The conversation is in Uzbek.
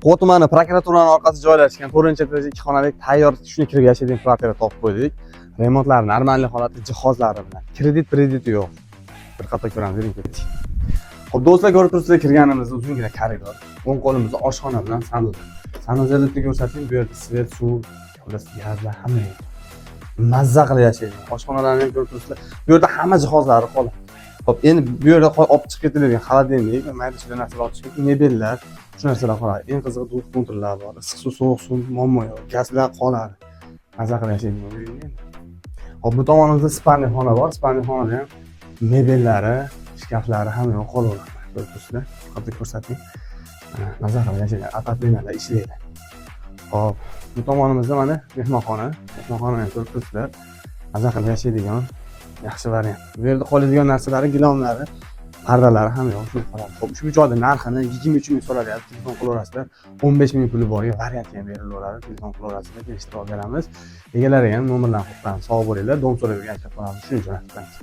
Qo'qon tumani prokuraturani orqasida joylashgan 4-etaj 2 xonali tayyor shuni kirib yashaydigan kvartira topib qo'ydik. Remontlari normalniy holatda, jihozlari bilan. Kredit yo'q. Bir qator ko'ramiz, yering ketdik. Xo'p, do'stlar, ko'rib turibsizlar, kirganimizda uzungina koridor. O'ng qo'limizda oshxona bilan sanuzor. Sanuzorni ko'rsating, bu yerda svet, suv, gazlar hamma yo'q. Mazza qilib yashaydigan. Oshxonalarni ham ko'rib turibsizlar. Bu yerda hamma jihozlari qoladi. Xo'p, endi bu yerda olib chiqib ketiladigan xolodilnik, mayda-chuyda narsalar olib chiqib, mebellar, shu narsalar qoladi. Eng qizig'i duv kontrlar bor. Issiq suv, sovuq suv, muammo yo'q. Gazlar qoladi. Mazza qilib yashaydigan. Xo'p, bu tomonimizda spalniy xona bor. Spalniy xonada ham mebellari, shkaflari hamma yo'q qolaveradi. Ko'rib turibsizlar. Qattiq ko'rsating. Mazza qilib yashaydigan. Ataplenalar ishlaydi. Xo'p, bu tomonimizda mana mehmonxona. Mehmonxonani ko'rib turibsizlar. Mazza qilib yashaydigan yaxshi variant. Bu yerda qoladigan narsalari, gilonlari, pardalari ham yo'q, shu qoladi. Xo'p, ushbu joyda narxini 23 ming so'ralyapti. Telefon qilaverasizlar. 15 ming puli bor, variant ham berilaveradi. Telefon qilaverasizlar, kelishtirib olib beramiz. Egalari ham nomerlarni qo'yib, sog' bo'linglar, dom so'raydigan aytib qolamiz. Shuning uchun aytamiz.